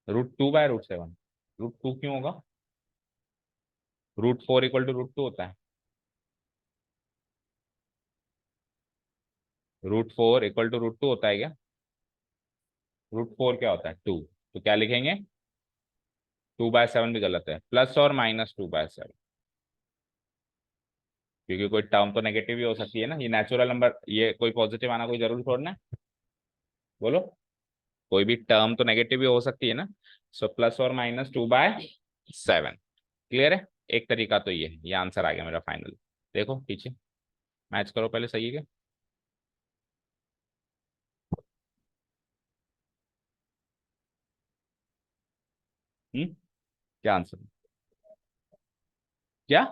√2/√7। √2 क्यों होगा? √4 इक्वल टू √2 होता है। √4 इक्वल टू √2 होता है क्या? √4 क्या होता है? 2। तो क्या लिखेंगे? 2/7 भी गलत है, प्लस और माइनस 2/7, क्योंकि कोई टर्म तो नेगेटिव ही हो सकती है ना, ये नेचुरल नंबर, ये कोई पॉजिटिव आना कोई जरूरी छोड़ना है? बोलो, कोई भी टर्म तो नेगेटिव ही हो सकती है ना। सो प्लस और माइनस 2/7। क्लियर है? एक तरीका तो ये आंसर आ गया मेरा फाइनल। देखो पीछे मैच करो पहले, सही है क्या? क्या आंसर? क्या?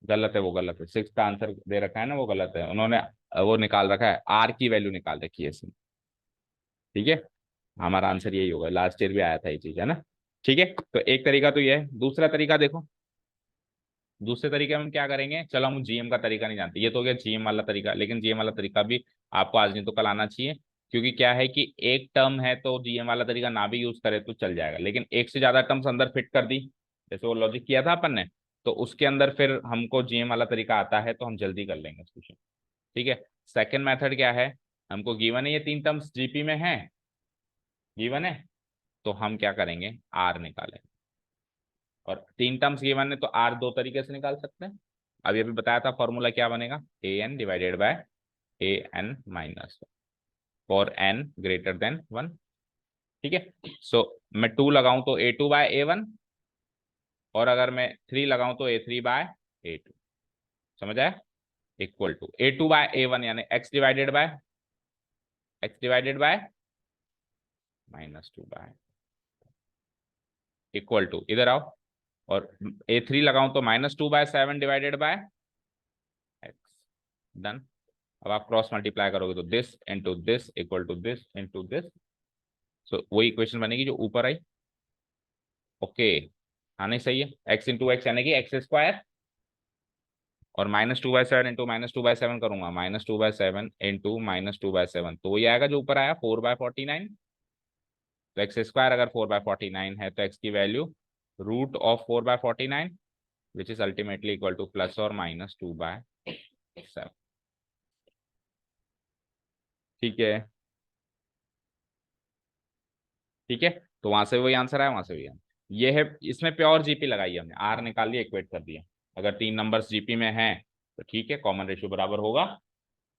गलत है, वो गलत है। 6 का आंसर दे रखा है ना, वो गलत है। उन्होंने वो निकाल रखा है, आर की वैल्यू निकाल रखी है इसमें। ठीक है, हमारा आंसर यही होगा। लास्ट ईयर भी आया था ये चीज, है ना। ठीक है, तो एक तरीका तो ये है। दूसरा तरीका देखो, दूसरे तरीके में हम क्या करेंगे। चलो हम जीएम का तरीका नहीं जानते, ये तो हो गया जीएम वाला तरीका, लेकिन जीएम वाला तरीका भी आपको आज नहीं तो कल आना चाहिए। क्योंकि क्या है कि एक टर्म है तो जीएम वाला तरीका ना भी यूज करे तो चल जाएगा, लेकिन एक से ज्यादा टर्म्स अंदर फिट कर दी, जैसे वो लॉजिक किया था अपन ने, तो उसके अंदर फिर हमको जीएम वाला तरीका आता है, तो हम जल्दी कर लेंगे सॉल्यूशन। ठीक है। सेकंड मेथड क्या है, हमको गिवन है ये तीन टर्म्स जीपी में है, गिवन है, तो हम क्या करेंगे, आर निकालेंगे। और तीन टर्म्स गिवन है तो आर दो तरीके से निकाल सकते हैं। अभी अभी बताया था फॉर्मूला क्या बनेगा, a n divided by a n minus for n greater than 1। ठीक है। सो मैं 2 लगाऊं तो A2/A1, और अगर मैं 3 लगाऊं तो A3/A2। समझ आया? इक्वल टू A2/A1 यानी x divided by -2/, equal to, इधर आओ, और A3 लगाऊं तो -2/7 डिवाइडेड बाय एक्स। डन। अब आप क्रॉस मल्टीप्लाई करोगे तो this into this equal to this into this. So वही इक्वेशन बनेगी जो ऊपर आई। ओके, हाँ नहीं सही है। एक्स इंटू एक्स यानी कि x², और -2/7 इंटू -2/7 करूंगा, -2/7 इंटू -2/7, तो वही आएगा जो ऊपर आया 4/49। तो x² अगर 4/49 है तो x की value √4/49, which is ultimately equal two plus और -2/7। ठीक है, ठीक है। तो वहां से वही आंसर आया, वहां से वही आंसर। ये है, इसमें प्योर जीपी लगाई है हमने, आर निकाल दिया, इक्वेट कर दिया। अगर तीन नंबर्स जीपी में हैं तो ठीक है, कॉमन रेशियो बराबर होगा।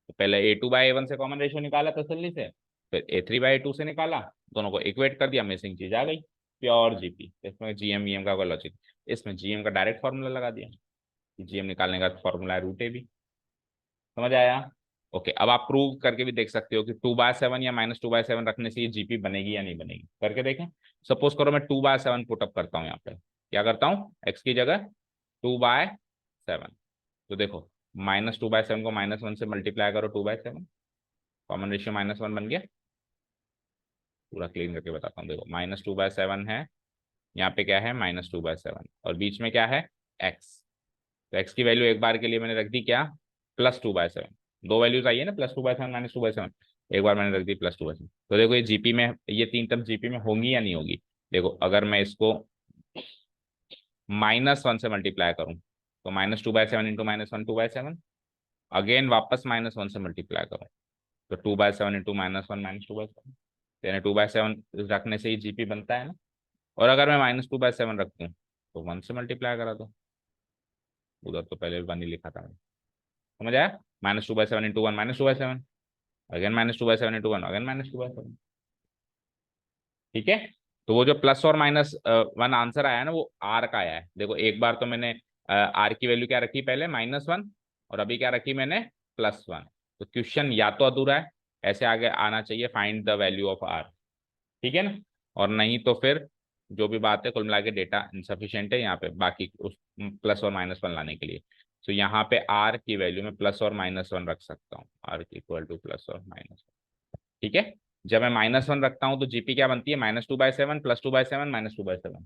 तो पहले A2/A1 से कॉमन रेशियो निकाला तसल्ली से, फिर A3/A2 से निकाला, दोनों को इक्वेट कर दिया, मिसिंग चीज आ गई, प्योर जीपी। इसमें जीएम वीएम का कोई लॉजिक, इसमें जीएम का डायरेक्ट फॉर्मूला लगा दिया। जीएम निकालने का फॉर्मूला है √AB। समझ आया? ओके, अब आप प्रूव करके भी देख सकते हो कि 2/7 या -2/7 रखने से ये जीपी बनेगी या नहीं बनेगी, करके देखें। सपोज करो मैं 2/7 पुटअप करता हूँ यहाँ पे, क्या करता हूँ, एक्स की जगह 2/7, तो देखो -2/7 को -1 से मल्टीप्लाई करो, 2/7, कॉमन रेशियो -1 बन गया। पूरा क्लीन करके बताता हूँ, देखो -2/7 है, यहाँ पे क्या है -2/7, और बीच में क्या है, एक्स। तो एक्स की वैल्यू एक बार के लिए मैंने रख दी क्या, +2/7। दो वैल्यूज आई है ना, +2/7 -2/7, एक बार मैंने रख दी +2/7। तो देखो ये जीपी में, ये तीन टर्म जीपी में होंगी या नहीं होगी। देखो अगर मैं इसको -1 से मल्टीप्लाई करूं तो -2/7 इंटू -1 2/7, अगेन वापस -1 से मल्टीप्लाई करूं तो 2/7 इंटू -1 -2/7, यानी 2/7 रखने से ही जीपी बनता है ना। और अगर मैं -2/7 रख दूं तो 1 से मल्टीप्लाई करा दो, उधर तो पहले 1 ही लिखा था मैंने। समझ आया? -2/7 इंटू 1 -2/7, अगेन -2/7 इंटू 1 अगेन -2/7। ठीक है। तो वो जो +और -1 आंसर आया ना, वो आर का आया है। देखो एक बार तो मैंने आर की वैल्यू क्या रखी पहले, -1, और अभी क्या रखी मैंने, +1। तो क्वेश्चन या तो अधूरा है, ऐसे आगे आना चाहिए, find the value of R. ठीक है ना। और नहीं तो फिर जो भी बात है, कुल मिला के डेटा इनसफिशियंट है यहाँ पे, बाकी उस प्लस और -1 लाने के लिए। तो यहाँ पे आर की वैल्यू में +और -1 रख सकता हूँ, आर इक्वल टू +और -1। ठीक है। जब मैं -1 रखता हूँ तो जीपी क्या बनती है, -2/7 +2/7 -2/7।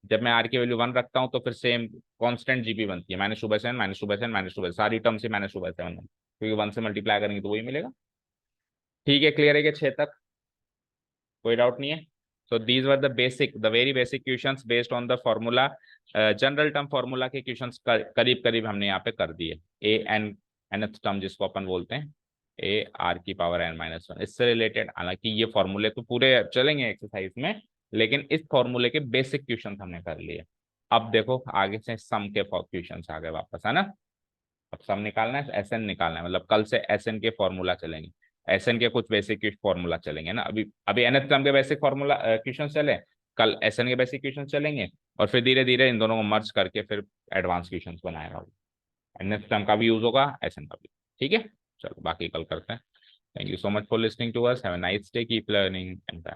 जब मैं आर की वैल्यू 1 रखता हूँ तो फिर सेम कांस्टेंट जीपी बनती है, -2/7 -2/7 -2/7, सारी टर्म से -2/7, क्योंकि 1 से मल्टीप्लाई करेंगे तो वही मिलेगा। ठीक है, क्लियर है कि 6 तक कोई डाउट नहीं है? So these were the basic, the very basic questions based on the formula, general term formula के क्वेश्चंस करीब करीब हमने यहाँ पे कर दिए। ए एन nth टर्म जिसको अपन बोलते हैं, ए आर की पावर n-1, इससे रिलेटेड, हालांकि ये फॉर्मूले तो पूरे चलेंगे एक्सरसाइज में, लेकिन इस फॉर्मूले के बेसिक क्वेश्चन हमने कर लिए। अब देखो आगे से सम के क्वेश्चन आ गए वापस, है ना। अब सम निकालना है, एस एन निकालना है, मतलब कल से एस एन के फॉर्मूला चलेंगे, एस एन के कुछ बेसिक फॉर्मूला चलेंगे ना। अभी अभी nth टर्म के बेसिक फॉर्मूला क्वेश्चन चले, कल एस एन के बेसिक क्वेश्चन चलेंगे, और फिर धीरे धीरे इन दोनों को मर्ज करके फिर एडवांस क्वेश्चन बनाएगा। nth टर्म का भी यूज होगा, एस एन का भी। ठीक है, चलो बाकी कल करते हैं। Thank you so much for listening to us, have a nice day, keep learning and